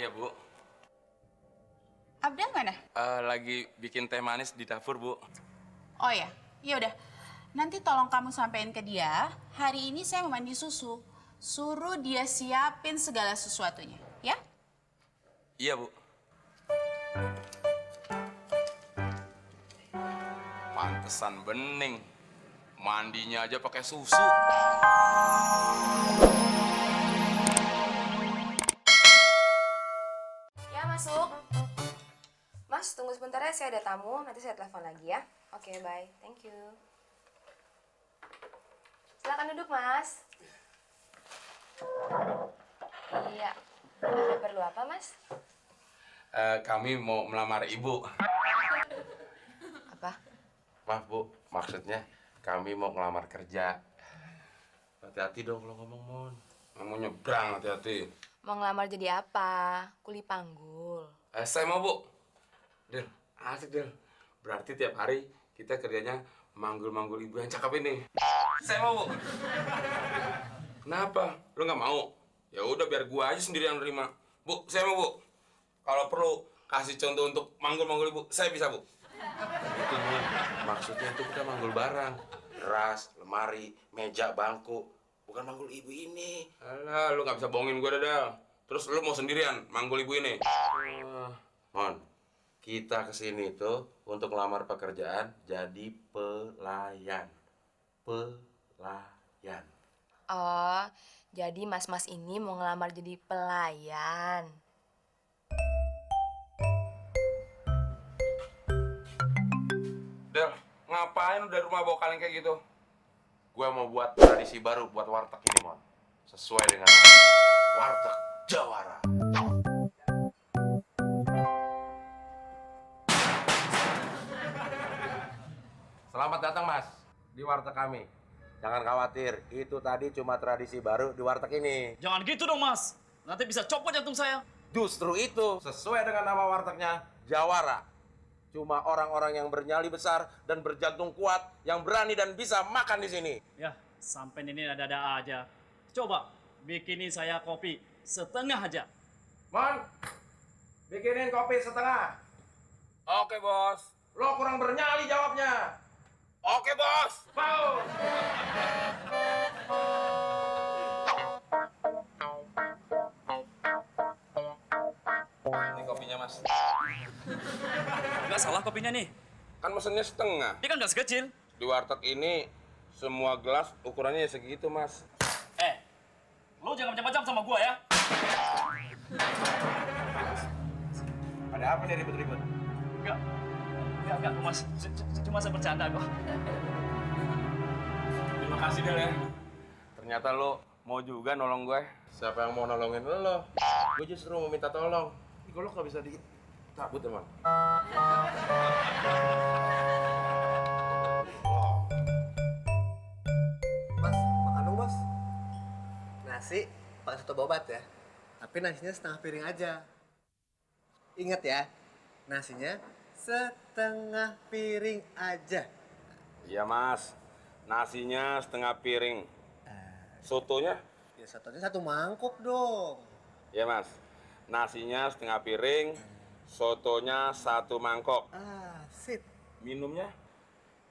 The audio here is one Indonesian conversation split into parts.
Iya, Bu. Abdel mana? Lagi bikin teh manis di dapur, Bu. Oh ya, udah. Nanti tolong kamu sampein ke dia, hari ini saya mau mandi susu. Suruh dia siapin segala sesuatunya, ya? Iya, Bu. Pantesan bening. Mandinya aja pakai susu. Ya, masuk. Mas, tunggu sebentar ya, saya ada tamu. Nanti saya telepon lagi ya. Oke, bye. Thank you. Silakan duduk, Mas. Iya. Ada perlu apa, Mas? Kami mau melamar Ibu. Apa? Maaf, Bu. Maksudnya kami mau ngelamar kerja. Hati-hati dong kalau ngomong, Mon. Mau nyebrang, hati-hati. Mau ngelamar jadi apa? Kuli panggul. Saya mau, Bu. Del, asik, Del. Berarti tiap hari kita kerjanya manggul-manggul ibu yang cakep ini. Saya mau, Bu. Kenapa? Lu nggak mau? Ya udah biar gua aja sendiri yang nerima. Bu, saya mau, Bu. Kalau perlu kasih contoh untuk manggul-manggul ibu, saya bisa, Bu. Itu, Bu. Maksudnya itu kita manggul barang. Beras, lemari, meja, bangku. Bukan manggul ibu ini. Alah, lu nggak bisa bohongin gua, Dadal. Terus lu mau sendirian manggul ibu ini? Mon, kita kesini tuh untuk ngelamar pekerjaan jadi pelayan. Pelayan. Oh, jadi mas-mas ini mau ngelamar jadi pelayan. Del, ngapain lu dari rumah bawa kaleng kayak gitu? Gua mau buat tradisi baru buat warteg ini, Mon. Sesuai dengan warteg Jawara. Selamat datang, Mas, di warteg kami. Jangan khawatir, itu tadi cuma tradisi baru di warteg ini. Jangan gitu dong, Mas. Nanti bisa copot jantung saya. Justru itu, sesuai dengan nama wartegnya, Jawara. Cuma orang-orang yang bernyali besar dan berjantung kuat yang berani dan bisa makan di sini. Ya, sampai ini ada-ada aja. Coba, bikinin saya kopi setengah aja. Mon, bikinin kopi setengah. Oke, Bos. Lo kurang bernyali jawabnya. Oke, Bos. Mau. Ini kopinya, Mas. Nggak salah kopinya nih. Kan mesennya setengah. Ini kan nggak sekecil. Di warteg ini semua gelas ukurannya segitu, Mas. Lo jangan macam-macam sama gua ya. Ada apa nih ribet-ribet? Enggak, Mas. Cuma saya bercanda kok. Terima kasih, Del ya. Ternyata lo mau juga nolong gue. Siapa yang mau nolongin lo? Gue justru mau minta tolong. Ini kalau nggak bisa dicabut, teman. Mas, makan dong, Mas. Nasi pakai soto bobat ya. Tapi nasinya setengah piring aja. Ingat ya, nasinya setengah piring aja. Iya, Mas. Nasinya setengah piring. Sotonya? Ya sotonya satu mangkok dong. Iya, Mas. Nasinya setengah piring. Sotonya satu mangkok. Sip. Minumnya?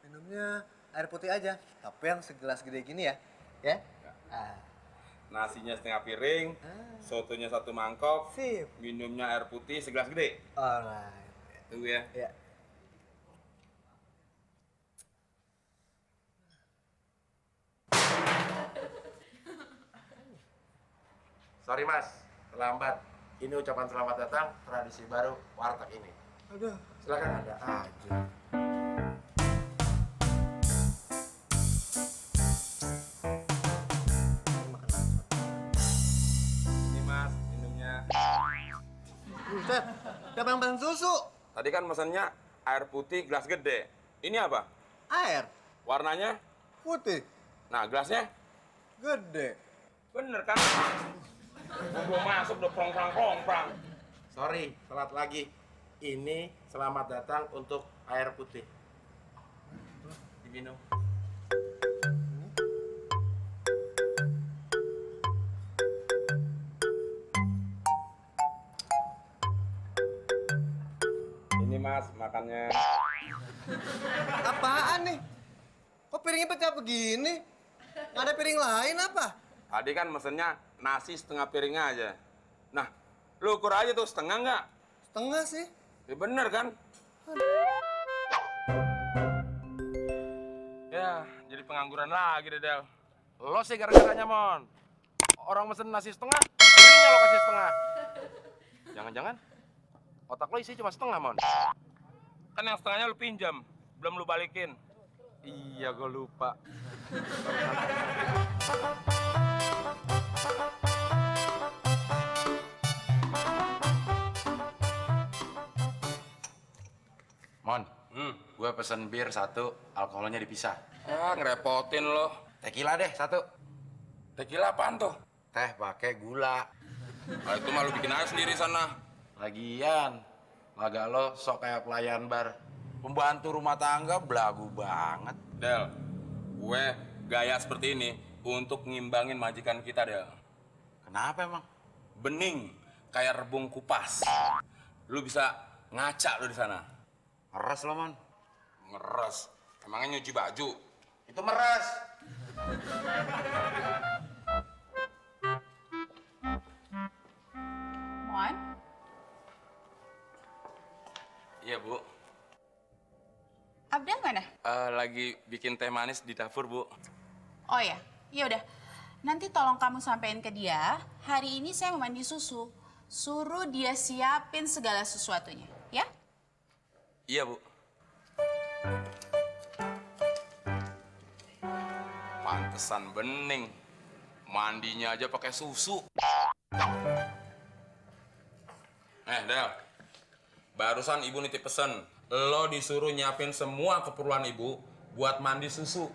Minumnya air putih aja. Tapi yang segelas gede gini ya. Ya? Nasinya setengah piring. Sotonya satu mangkok. Sip. Minumnya air putih segelas gede. Alright. Tunggu ya. Ya. Sorry, Mas. Terlambat. Ini ucapan selamat datang tradisi baru warteg ini. Aduh. Silakan. Ada aja. Ini, Mas, minumnya. Buset, siapa yang pesen susu? Tadi kan mesennya air putih gelas gede. Ini apa? Air. Warnanya? Putih. Nah, gelasnya? Gede. Bener kan? Gua masuk udah prong-prong. Sorry, telat lagi. Ini selamat datang untuk air putih. Diminum. makannya. Apaan nih? Kok piringnya pecah begini? Nggak ada piring lain apa? Tadi kan mesennya nasi setengah piringnya aja. Nah, lu ukur aja tuh setengah nggak? Setengah sih. Ya bener kan? Ya, jadi pengangguran lagi deh, Del. Lo sih gara-garanya, Mon. Orang mesen nasi setengah, piringnya lo kasih setengah. Jangan-jangan otak lo isi cuma setengah, Mon. Kan yang setengahnya lu pinjam, belum lu balikin. Iya, gue lupa. Mon, gue pesen bir satu, alkoholnya dipisah. Ah, ngerepotin lo. Tequila deh satu. Tequila apaan tuh? Teh pakai gula. Ah, itu mah lu bikin aja sendiri sana. Lagian, laga lo sok kayak pelayan bar. Pembantu rumah tangga belagu banget. Del, gue gaya seperti ini untuk ngimbangin majikan kita, Del. Kenapa emang? Bening, kayak rebung kupas. Lu bisa ngaca lu di sana. Meres lo, Mon. Ngeres. Emangnya nyuci baju? Itu meres. Mon, Iya, Bu. Abdel mana? Lagi bikin teh manis di dapur, Bu. Oh ya, udah. Nanti tolong kamu sampein ke dia, hari ini saya mau mandi susu. Suruh dia siapin segala sesuatunya, ya? Iya, Bu. Pantesan bening. Mandinya aja pakai susu. Del. Barusan ibu nitip pesen. Lo disuruh nyiapin semua keperluan ibu buat mandi susu.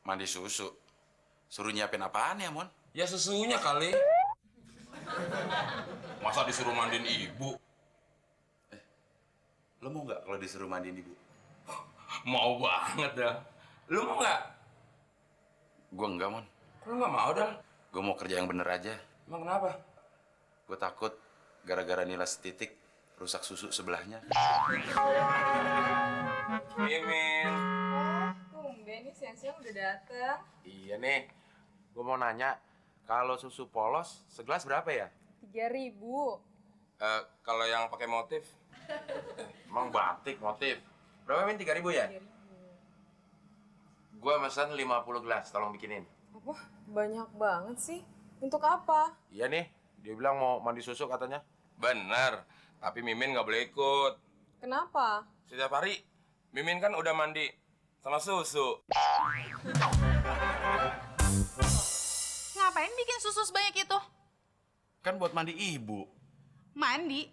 Mandi susu. Suruh nyiapin apaan ya, Mon? Ya susunya kali. Masa disuruh mandiin ibu? Lo mau nggak kalau disuruh mandiin ibu? Mau banget, dah. Lu mau nggak? Gue enggak, Mon. Kok lu nggak mau, dah? Gue mau kerja yang bener aja. Emang kenapa? Gue takut gara-gara nilai setitik rusak susu sebelahnya. Mimin. Tumben nih siang-siang udah dateng. Iya nih. Gue mau nanya, kalau susu polos segelas berapa ya? 3.000. Kalau yang pakai motif? Emang batik motif. Berapa, Min? 3.000 ya? 3.000. Gue pesan 50 gelas, tolong bikinin. Apa? Banyak banget sih. Untuk apa? Iya nih, dia bilang mau mandi susu katanya. Bener. Tapi Mimin nggak boleh ikut. Kenapa? Setiap hari, Mimin kan udah mandi sama susu. Ngapain bikin susu sebanyak itu? Kan buat mandi ibu. Mandi?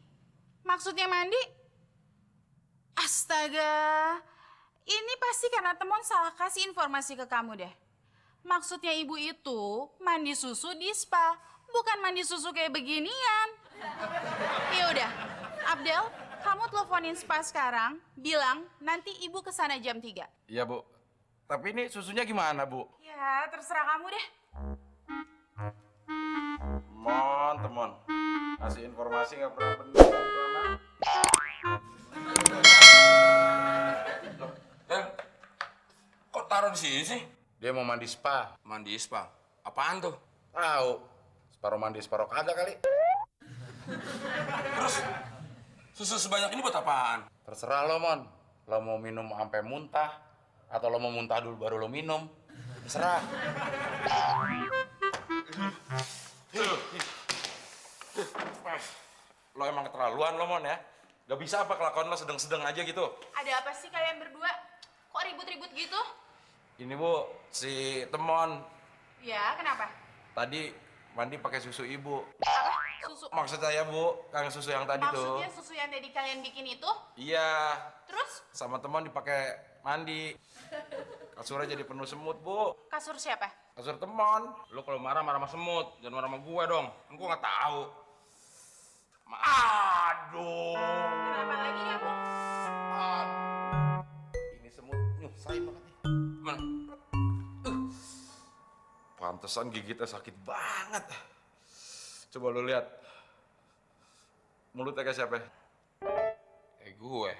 Maksudnya mandi? Astaga, ini pasti karena Temon salah kasih informasi ke kamu deh. Maksudnya ibu itu mandi susu di spa, bukan mandi susu kayak beginian. Ya udah, Abdel, kamu teleponin spa sekarang, bilang nanti ibu kesana jam 3. Iya, Bu. Tapi ini susunya gimana, Bu? Ya, terserah kamu deh. Temon. Kasih informasi nggak pernah benar. Del, kok taruh di sini sih? Dia mau mandi spa. Mandi spa. Apaan tuh? Tahu. Separuh mandi, separuh kagak kali. Terus, susu sebanyak ini buat apaan? Terserah lo, Mon. Lo mau minum sampai muntah, atau lo mau muntah dulu baru lo minum. Terserah. Lo emang keterlaluan lo, Mon, ya? Gak bisa apa kelakuan lo sedang-sedang aja gitu? Ada apa sih kalian berdua? Kok ribut-ribut gitu? Ini, Bu, si Temon Ya, kenapa? tadi mandi pakai susu ibu. Apa? Susu? Maksud saya, Bu, kang susu yang tadi tuh. Maksudnya susu yang tadi kalian bikin itu? Iya, Terus sama Temon dipakai mandi. Kasurnya jadi penuh semut, Bu. kasur siapa? Kasur Temon. Lu kalau marah-marah sama semut, jangan marah sama gue dong. Kan gue nggak tahu. Aduh. Kenapa lagi kamu? Ini semut nyusahin banget nih. Mana? Pantesan gigitnya sakit banget. Coba lu lihat. Mulutnya kayak siapa? Kayak gue.